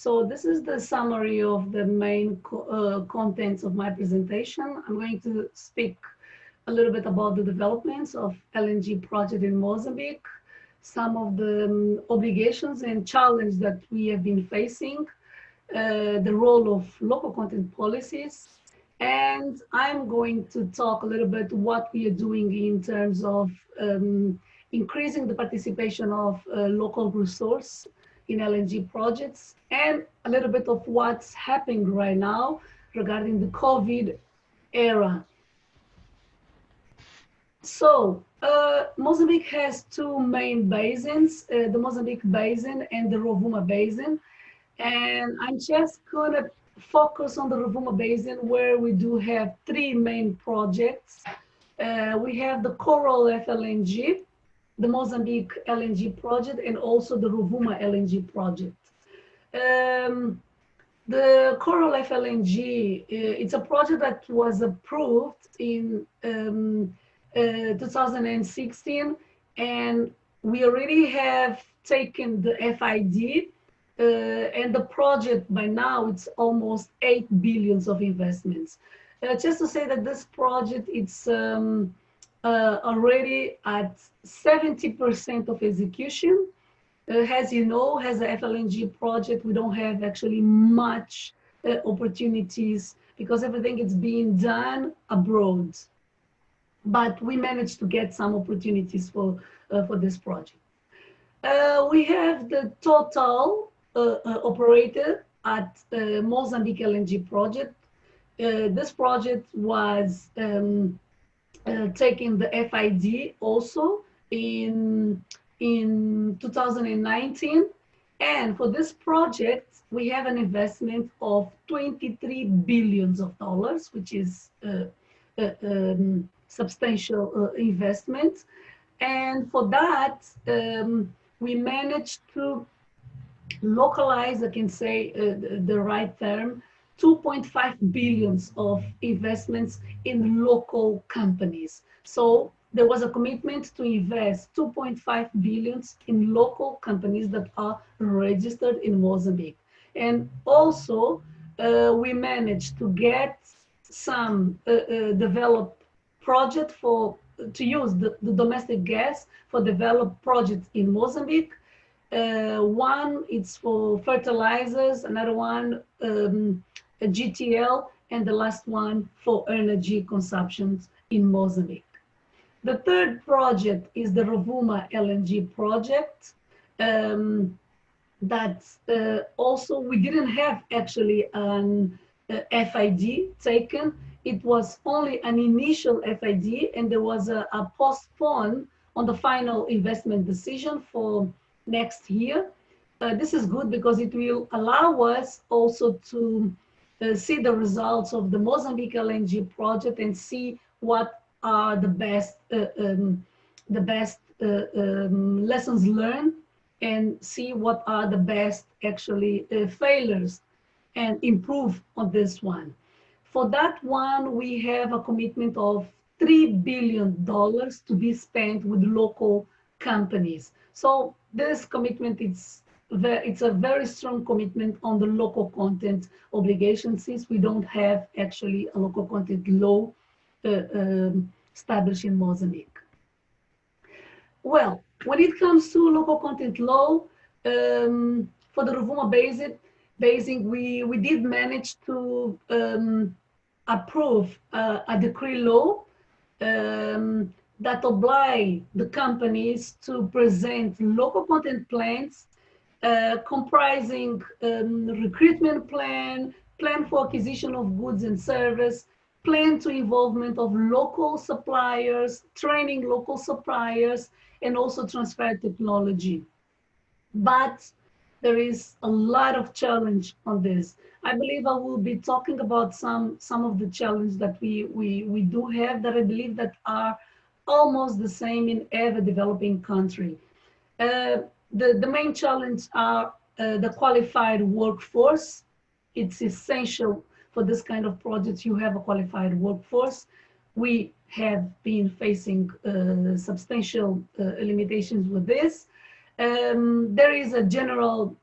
So this is the summary of the main contents of my presentation. I'm going to speak a little bit about the developments of LNG project in Mozambique, some of the obligations and challenges that we have been facing, the role of local content policies, and I'm going to talk a little bit what we are doing in terms of increasing the participation of local resource in LNG projects, and a little bit of what's happening right now regarding the COVID era. So Mozambique has two main basins, the Mozambique Basin and the Rovuma Basin. And I'm just gonna focus on the Rovuma Basin, where we do have three main projects. We have the Coral FLNG, the Mozambique LNG project, and also the Rovuma LNG project. The Coral FLNG, it's a project that was approved in 2016, and we already have taken the FID, and the project by now it's almost 8 billions of investments. Just to say that this project, it's already at 70% of execution. As you know, as a FLNG project, we don't have actually much opportunities because everything is being done abroad. But we managed to get some opportunities for this project. We have the Total operator at Mozambique LNG project. This project was taking the FID also in 2019, and for this project we have an investment of 23 billions of dollars, which is substantial investment. And for that we managed to localize, I can say the right term, 2.5 billions of investments in local companies. So there was a commitment to invest 2.5 billions in local companies that are registered in Mozambique. And also we managed to get some developed project to use the domestic gas for developed projects in Mozambique. One is for fertilizers, another one a GTL, and the last one for energy consumption in Mozambique. The third project is the Rovuma LNG project. That also we didn't have actually an FID taken. It was only an initial FID, and there was a postpone on the final investment decision for next year. This is good because it will allow us also to see the results of the Mozambique LNG project and see what are the best lessons learned, and see what are the best actually failures and improve on this one. For that one, we have a commitment of $3 billion to be spent with local companies. So this commitment, it's a very strong commitment on the local content obligation, since we don't have actually a local content law established in Mozambique. Well, when it comes to local content law, for the Rovuma Basin, we did manage to approve a decree law that oblige the companies to present local content plans comprising recruitment plan for acquisition of goods and service, plan to involvement of local suppliers, training local suppliers, and also transfer technology. But there is a lot of challenge on this. I believe I will be talking about some of the challenges that we do have, that I believe that are almost the same in every developing country. The main challenge are the qualified workforce. It's essential for this kind of projects you have a qualified workforce. We have been facing substantial limitations with this. There is a general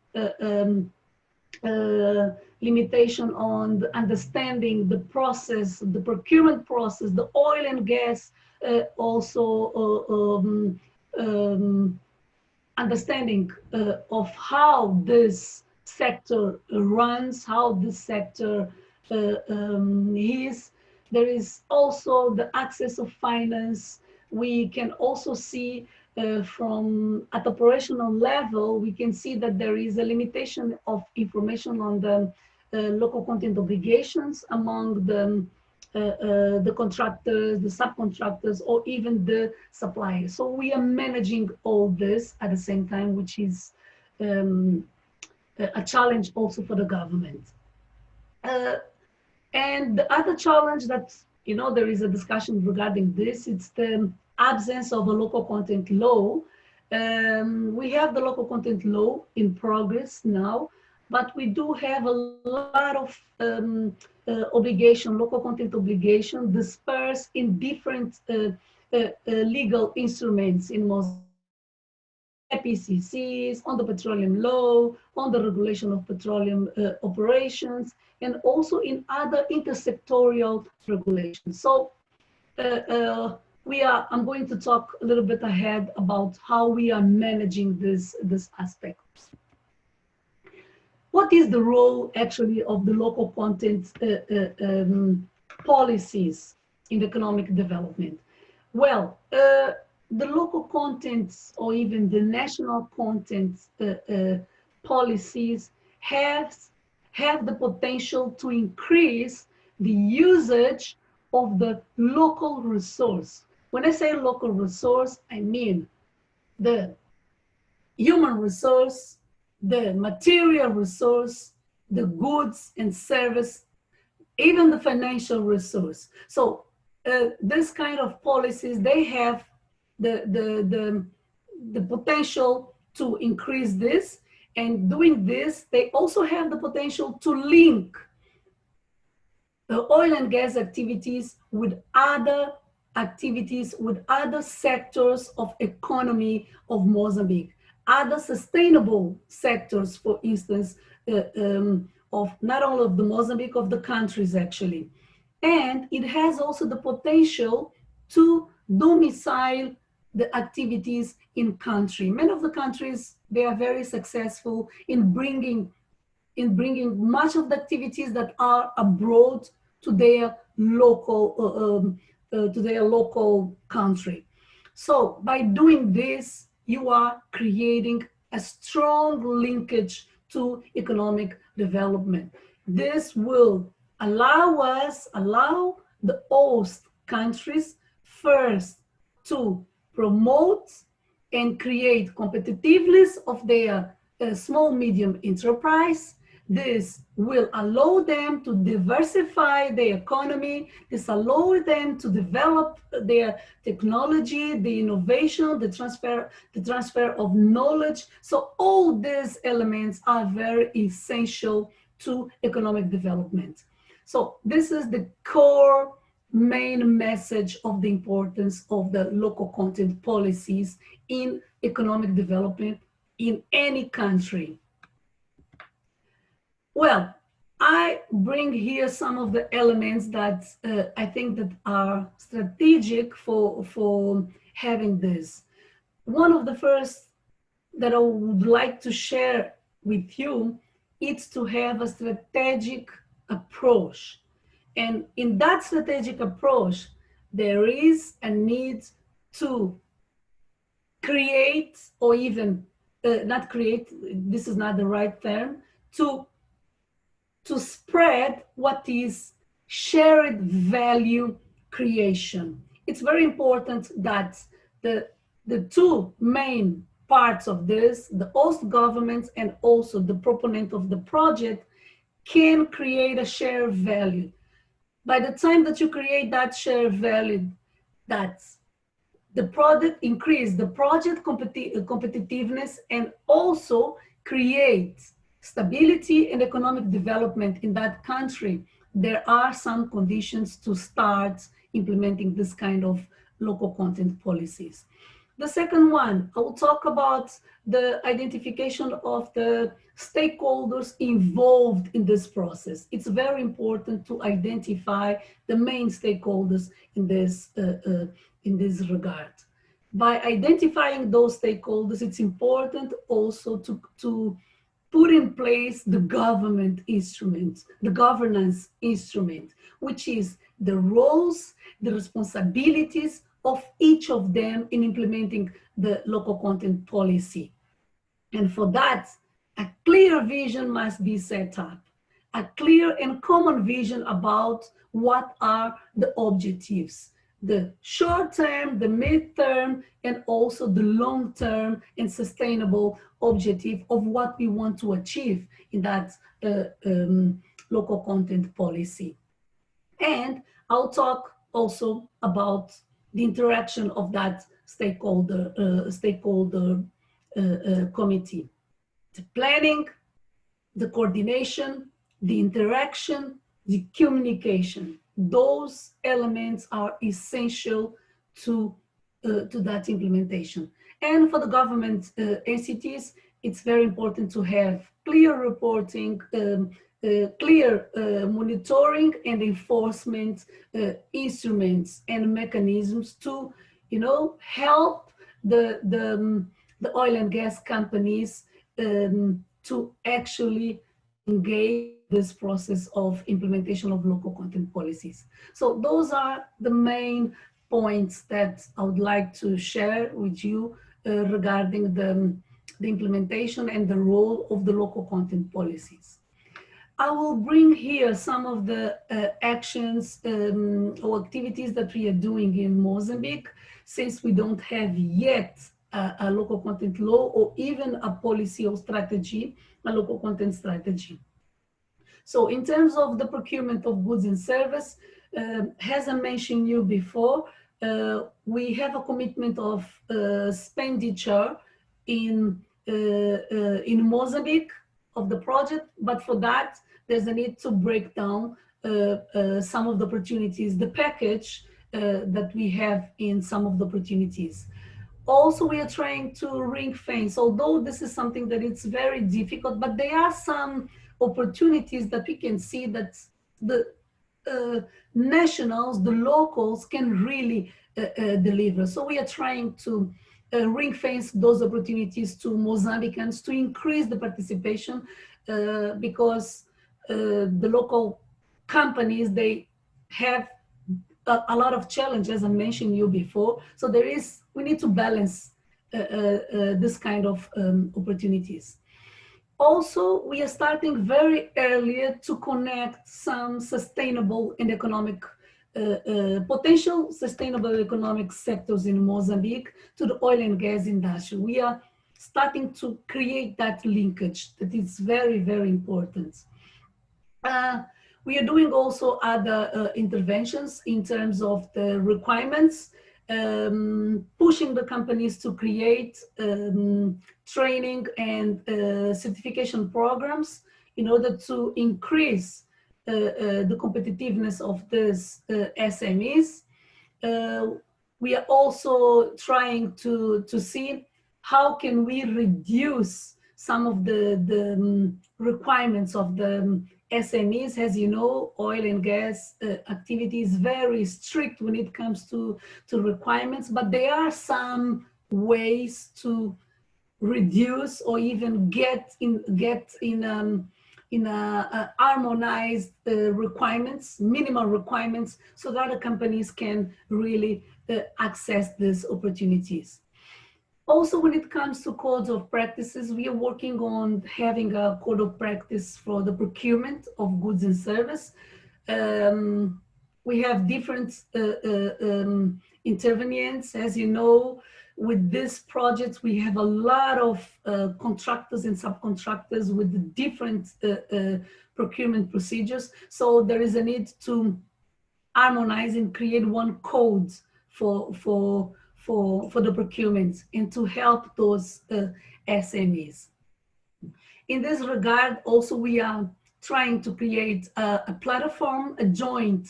limitation on the understanding the process, the procurement process, the oil and gas, also understanding of how this sector runs, how this sector is. There is also the access of finance. We can also see from at operational level, we can see that there is a limitation of information on the local content obligations among the contractors, the subcontractors, or even the suppliers. So we are managing all this at the same time, which is a challenge also for the government. And the other challenge that, there is a discussion regarding this, it's the absence of a local content law. We have the local content law in progress now, but we do have a lot of obligation, local content obligation dispersed in different legal instruments in Mozambique, on the EPCCs, on the petroleum law, on the regulation of petroleum operations, and also in other intersectorial regulations. So I'm going to talk a little bit ahead about how we are managing this aspect. What is the role actually of the local content policies in economic development? Well, the local contents or even the national content policies have the potential to increase the usage of the local resource. When I say local resource, I mean the human resource, the material resource, the goods and service, even the financial resource. So this kind of policies, they have the potential to increase this, and doing this, they also have the potential to link the oil and gas activities with other activities, with other sectors of economy of Mozambique, other sustainable sectors, for instance, of not only of the Mozambique, of the countries actually. And it has also the potential to domicile the activities in country. Many of the countries, they are very successful in bringing much of the activities that are abroad to their local country. So by doing this, you are creating a strong linkage to economic development. This will allow the host countries first to promote and create competitiveness of their small medium enterprise. This will allow them to diversify their economy. This allows them to develop their technology, the innovation, the transfer of knowledge. So all these elements are very essential to economic development. So this is the core main message of the importance of the local content policies in economic development in any country. Well, I bring here some of the elements that I think that are strategic for having this. One of the first that I would like to share with you is to have a strategic approach. And in that strategic approach, there is a need to create, or even not create, this is not the right term, to spread what is shared value creation. It's very important that the two main parts of this, the host governments and also the proponent of the project, can create a shared value. By the time that you create that shared value, that's the product increase the project competitiveness and also create stability and economic development in that country. There are some conditions to start implementing this kind of local content policies. The second one, I will talk about the identification of the stakeholders involved in this process. It's very important to identify the main stakeholders in this regard. By identifying those stakeholders, it's important also to put in place the government instrument, the governance instrument, which is the roles, the responsibilities of each of them in implementing the local content policy. And for that, a clear vision must be set up, a clear and common vision about what are the objectives, the short term, the mid-term, and also the long-term and sustainable objective of what we want to achieve in that local content policy. And I'll talk also about the interaction of that stakeholder committee. The planning, the coordination, the interaction, the communication. Those elements are essential to that implementation. And for the government entities, it's very important to have clear reporting, clear monitoring and enforcement instruments and mechanisms to, help the oil and gas companies to actually engage this process of implementation of local content policies. So those are the main points that I would like to share with you regarding the implementation and the role of the local content policies. I will bring here some of the actions or activities that we are doing in Mozambique, since we don't have yet a local content law or even a policy or strategy, a local content strategy. So in terms of the procurement of goods and service, as I mentioned you before, we have a commitment of expenditure in Mozambique of the project, but for that, there's a need to break down some of the opportunities, the package that we have in some of the opportunities. Also, we are trying to ring fence, although this is something that it's very difficult, but there are some opportunities that we can see that the nationals, the locals can really deliver. So we are trying to ring fence those opportunities to Mozambicans to increase the participation because the local companies, they have a lot of challenges, I mentioned you before. So we need to balance this kind of opportunities. Also, we are starting very early to connect some sustainable and economic, potential sustainable economic sectors in Mozambique to the oil and gas industry. We are starting to create that linkage that is very, very important. We are doing also other interventions in terms of the requirements, pushing the companies to create training and certification programs in order to increase the competitiveness of these SMEs. We are also trying to see how can we reduce some of the requirements of the SMEs. As you know, oil and gas activity is very strict when it comes to requirements, but there are some ways to reduce or even get in harmonized requirements, minimal requirements, so that the companies can really access these opportunities. Also, when it comes to codes of practices, we are working on having a code of practice for the procurement of goods and service. We have different intervenients. As you know, with this project, we have a lot of contractors and subcontractors with different procurement procedures. So there is a need to harmonize and create one code for the procurement and to help those SMEs. In this regard, also we are trying to create a platform, a joint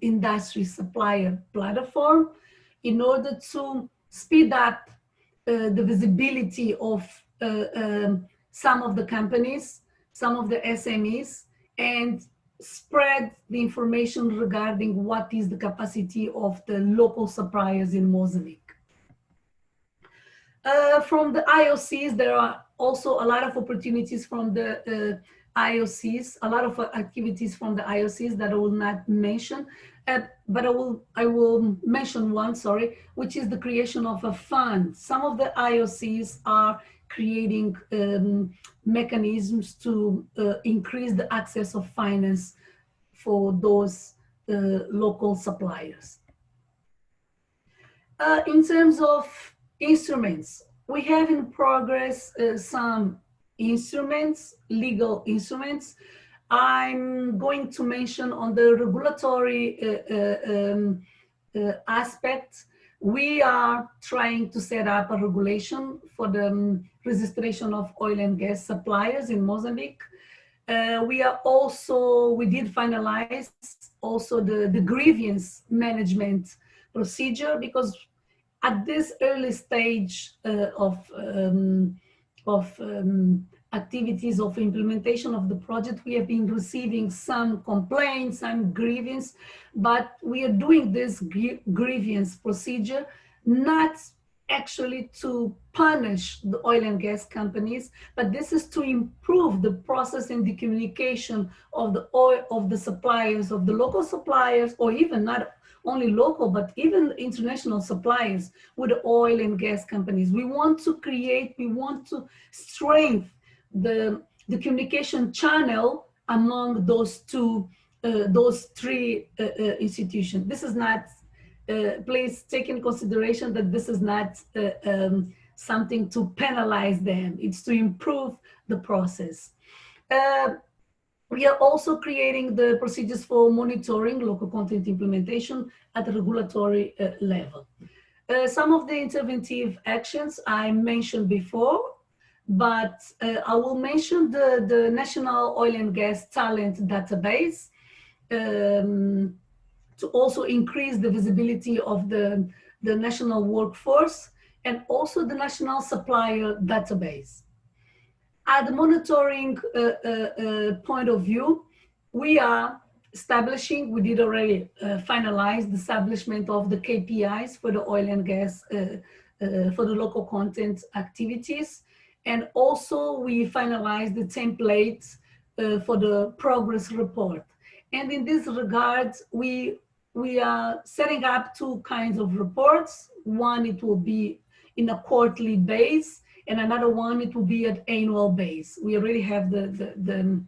industry supplier platform, in order to speed up the visibility of some of the companies, some of the SMEs, and spread the information regarding what is the capacity of the local suppliers in Mozambique. From the IOCs, there are also a lot of opportunities from the IOCs, a lot of activities from the IOCs that I will not mention, but I will mention one, sorry, which is the creation of a fund. Some of the IOCs are creating mechanisms to increase the access of finance for those local suppliers. In terms of instruments, we have in progress some instruments, legal instruments. I'm going to mention on the regulatory aspect, we are trying to set up a regulation for the registration of oil and gas suppliers in Mozambique. We did finalize also the grievance management procedure, because at this early stage of activities of implementation of the project, we have been receiving some complaints, some grievance, but we are doing this grievance procedure not actually to punish the oil and gas companies, but this is to improve the process and the communication of the oil, of the suppliers, of the local suppliers, or even not only local, but even international suppliers with the oil and gas companies. We want to strengthen the communication channel among those three institutions. This is not, please take in consideration that this is not something to penalize them. It's to improve the process. We are also creating the procedures for monitoring local content implementation at the regulatory level. Some of the interventive actions I mentioned before, but I will mention the National Oil and Gas Talent Database to also increase the visibility of the national workforce, and also the National Supplier Database. At the monitoring point of view, we are establishing, we did already finalize the establishment of the KPIs for the oil and gas, for the local content activities. And also we finalized the templates for the progress report. And in this regard, we are setting up two kinds of reports. One, it will be in a quarterly base, and another one, it will be at annual base. We already have the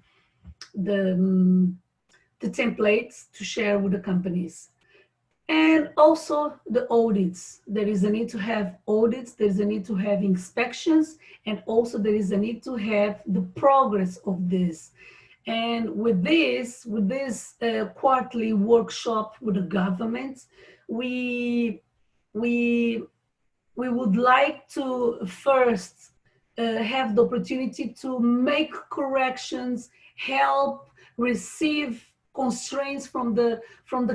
templates to share with the companies. And also the audits. There is a need to have audits, there's a need to have inspections, and also there is a need to have the progress of this. And with this quarterly workshop with the government, we would like to first have the opportunity to make corrections, help, receive constraints from the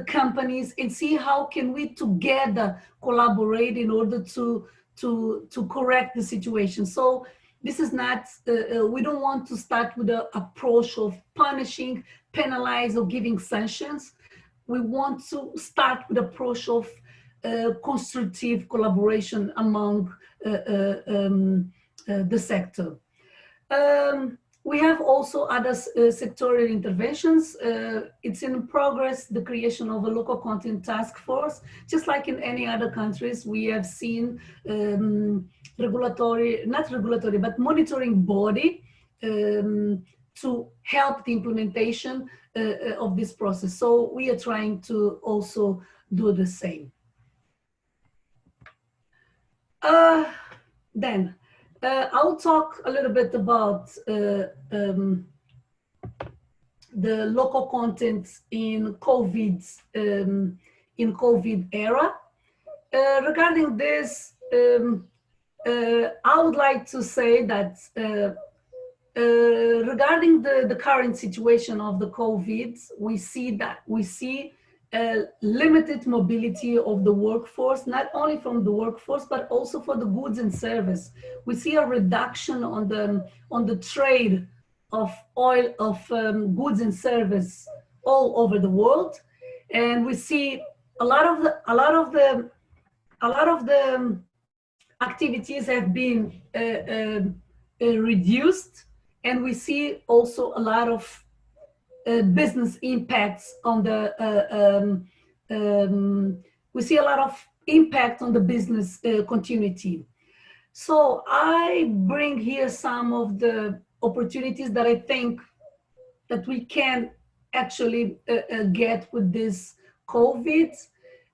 companies, and see how can we together collaborate in order to correct the situation. So this is not, we don't want to start with the approach of punishing, penalize, or giving sanctions. We want to start with the approach of constructive collaboration among the sector. We have also other sectorial interventions. It's in progress, the creation of a local content task force. Just like in any other countries, we have seen but monitoring body to help the implementation of this process. So we are trying to also do the same. Then I'll talk a little bit about the local content in COVID era. Regarding this, I would like to say that regarding the current situation of the COVID, we see limited mobility of the workforce, not only from the workforce, but also for the goods and service. We see a reduction on the trade of oil, of goods and service all over the world. And we see a lot of the activities have been reduced, and we see also a lot of business impacts on the we see a lot of impact on the business continuity. So I bring here some of the opportunities that I think that we can actually get with this COVID.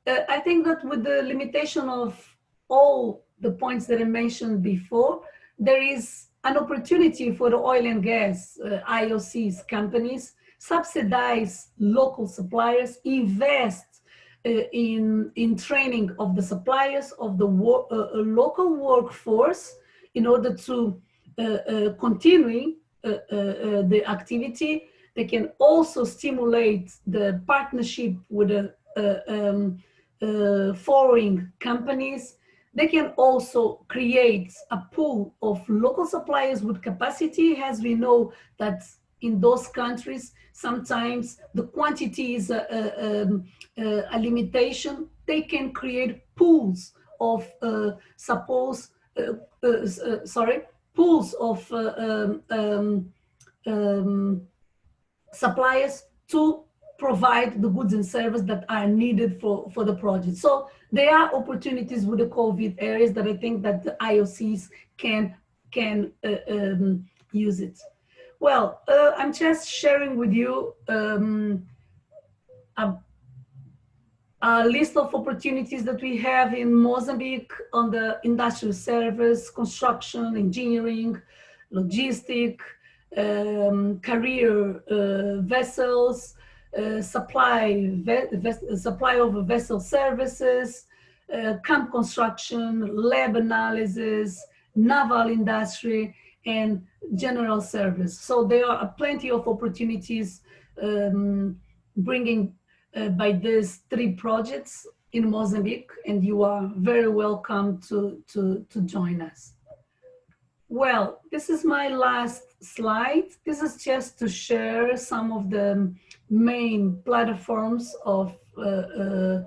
I think that with the limitation of all the points that I mentioned before, there is an opportunity for the oil and gas IOCs companies subsidize local suppliers, invest in training of the suppliers, of the local workforce, in order to continue the activity. They can also stimulate the partnership with foreign companies. They can also create a pool of local suppliers with capacity, as we know that in those countries, sometimes the quantity is a limitation. They can create pools of pools of suppliers to provide the goods and services that are needed for the project. So there are opportunities with the COVID areas that I think that the IOCs can use it. Well, I'm just sharing with you a list of opportunities that we have in Mozambique on the industrial service, construction, engineering, logistic, career vessels, supply of vessel services, camp construction, lab analysis, naval industry, and general service. So there are plenty of opportunities bringing by these 3 projects in Mozambique, and you are very welcome to join us. Well, this is my last slide. This is just to share some of the main platforms of the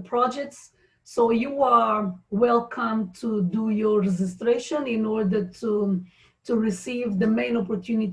projects. So you are welcome to do your registration in order to receive the main opportunity